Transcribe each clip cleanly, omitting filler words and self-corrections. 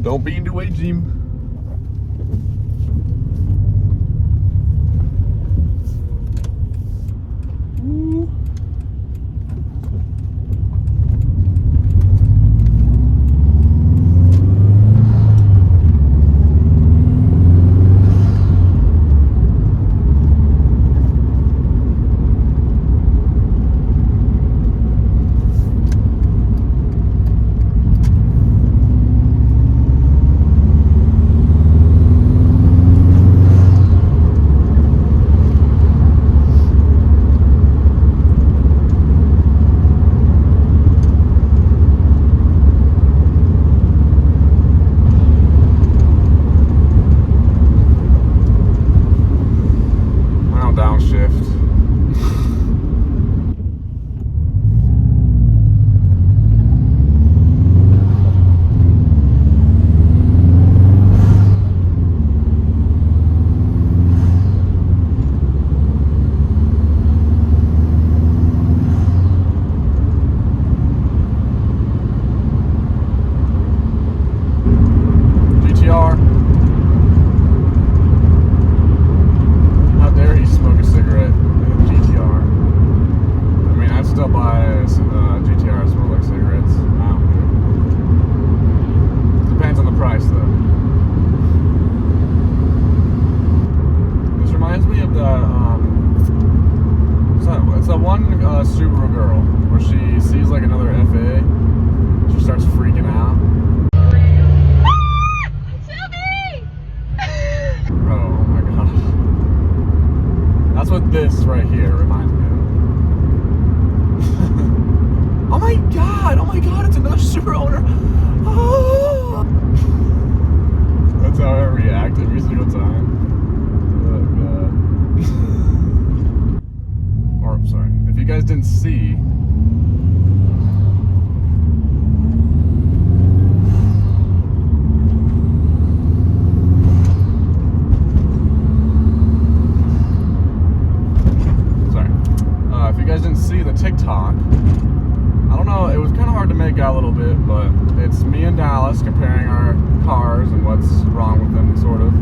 Don't be in the way, Jim. Subaru girl, where she sees like another FA, she starts freaking out. Bro, oh my gosh. That's what this right here reminds me of. Oh my god, it's another Subaru owner. Oh. That's how I react every single time. Oh god. Or, sorry. If you guys didn't see, the TikTok, I don't know, it was kind of hard to make out a little bit, but it's me and Dallas comparing our cars and what's wrong with them, sort of.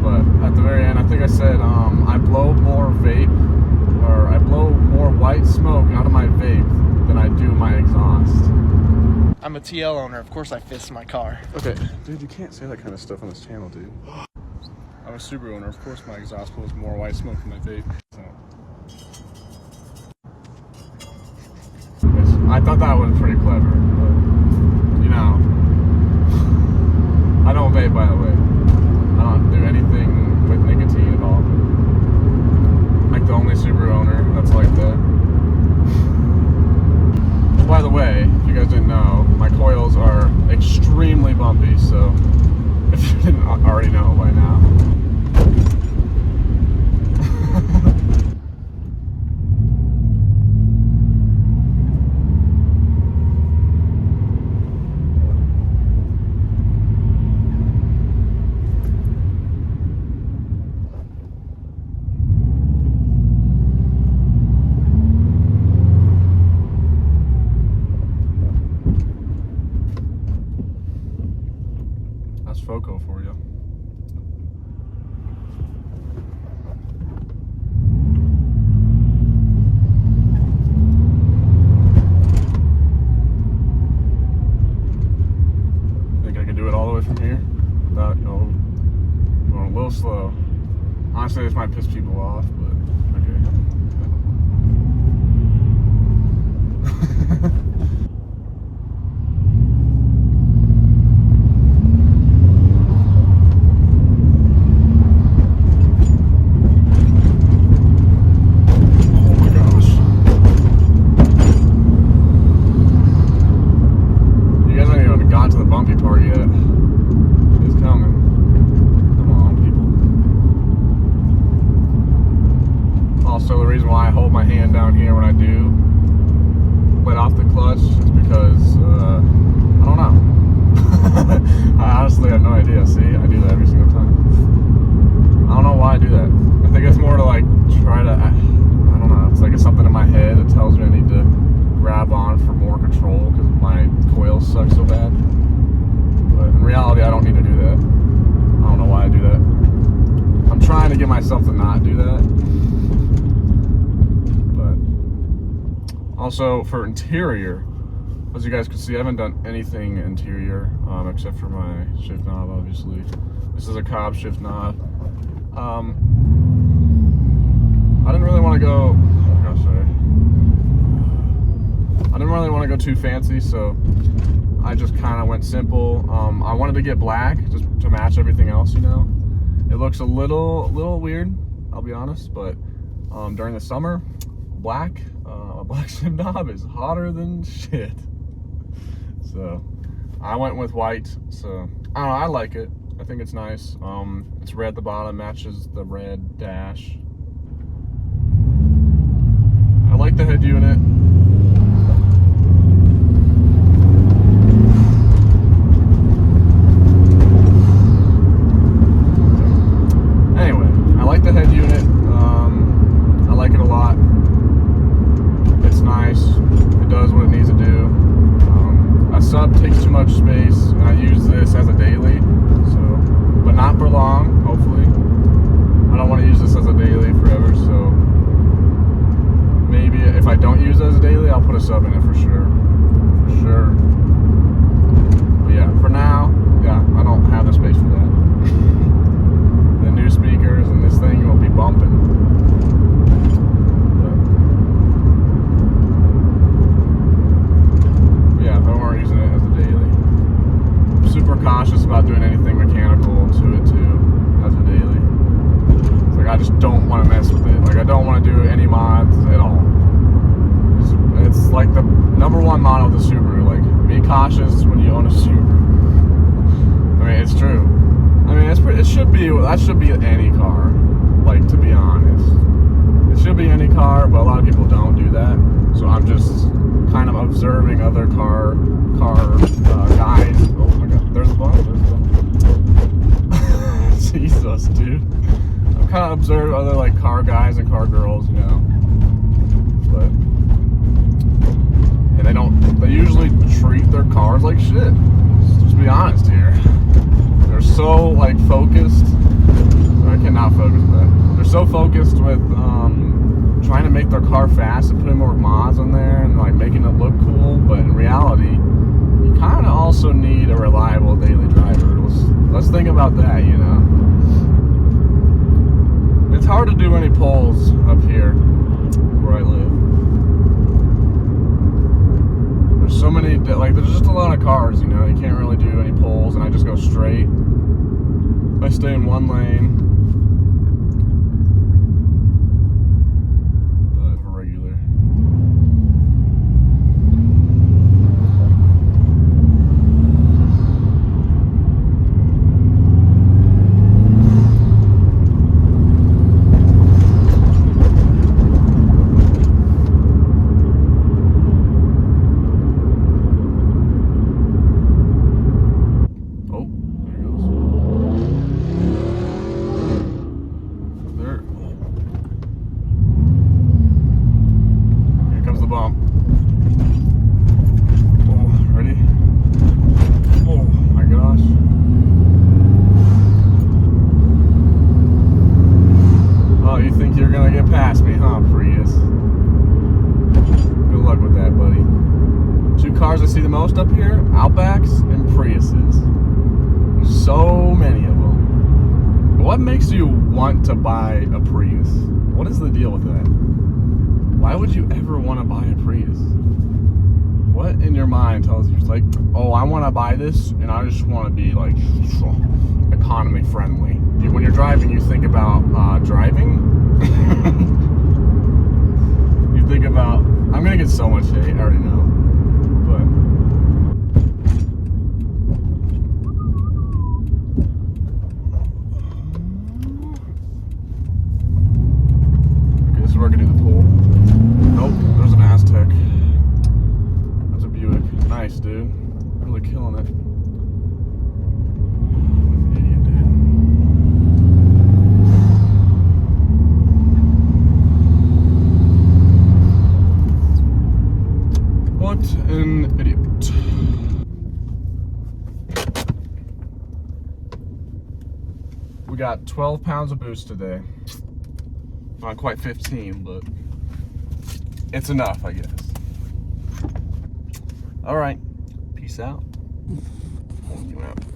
But at the very end, I think I said I blow more white smoke out of my vape than I do my exhaust. I'm a TL owner, of course I fist my car. Okay, dude, you can't say that kind of stuff on this channel, dude. I'm a Subaru owner, of course my exhaust blows more white smoke than my vape. So. I thought that was pretty clever, but, you know, I don't vape, by the way. I don't do anything with nicotine at all. I'm like the only Subaru owner that's like that. By the way, if you guys didn't know, my coils are extremely bumpy, so if you didn't already know by now. Foco for you. Think I can do it all the way from here without, you know, going a little slow. Honestly, this might piss people off, but okay. Down here when I do let off the clutch is because I don't know. I honestly have no idea. See, I do that every single time. I don't know why I do that. I think it's more to like try to, I don't know, it's like it's something in my head that tells me I need to grab on for more control because my coils suck so bad. But myself to not do that. But also for interior, as you guys can see, I haven't done anything interior except for my shift knob, obviously. This is a Cobb shift knob. I didn't really want to go, oh gosh, sorry. I didn't really want to go too fancy, so I just kind of went simple. I wanted to get black just to match everything else, you know. It looks a little weird, I'll be honest, but during the summer, black, a black shift knob is hotter than shit. So I went with white, so I don't know, I like it. I think it's nice. It's red at the bottom, matches the red dash. I like the head unit. Anyway, I like the head unit. I like it a lot. It's nice. It does what it needs to do. A sub takes too much space, and I use this as a daily, so, but not for long, hopefully. I don't want to use this as a daily forever, so maybe if I don't use it as a daily, I'll put a sub in it for sure. For sure. But yeah, for now, yeah, I don't have the space for that. The new speakers and this thing will be bumping. Using it as a daily. I'm super cautious about doing anything mechanical to it too as a daily. It's like I just don't want to mess with it. Like I don't want to do any mods at all. It's like the #1 motto of the Subaru. Like be cautious when you own a Subaru. I mean it's true. I mean it should be, that should be any car. Like to be honest, it should be any car, but a lot of people don't do that. So I'm just kind of observing other car guys. Oh my god, there's a bump. Jesus, dude. I'm kind of observing other like car guys and car girls, you know. But and they usually treat their cars like shit. Let's be honest here. They're so like focused. I cannot focus with that. They're so focused with trying to make their car fast and putting more mods on there and like making it look cool, but in reality you kind of also need a reliable daily driver. Let's think about that, you know. It's hard to do any pulls up here where I live. There's so many, like there's just a lot of cars, you know. You can't really do any pulls, and I just go straight. I stay in one lane. I see the most up here, Outbacks and Priuses. There's so many of them. But what makes you want to buy a Prius? What is the deal with that? Why would you ever want to buy a Prius? What in your mind tells you, it's like, oh, I want to buy this and I just want to be like economy friendly. When you're driving, you think about driving. You think about, I'm gonna get so much hate, I already know. But okay, this is where I can do the pull. Nope, there's an Aztec. That's a Buick. Nice, dude. Really killing it. Idiot, dude. What an idiot. We got 12 pounds of boost today. Not quite 15, but it's enough, I guess. All right, peace out. You out.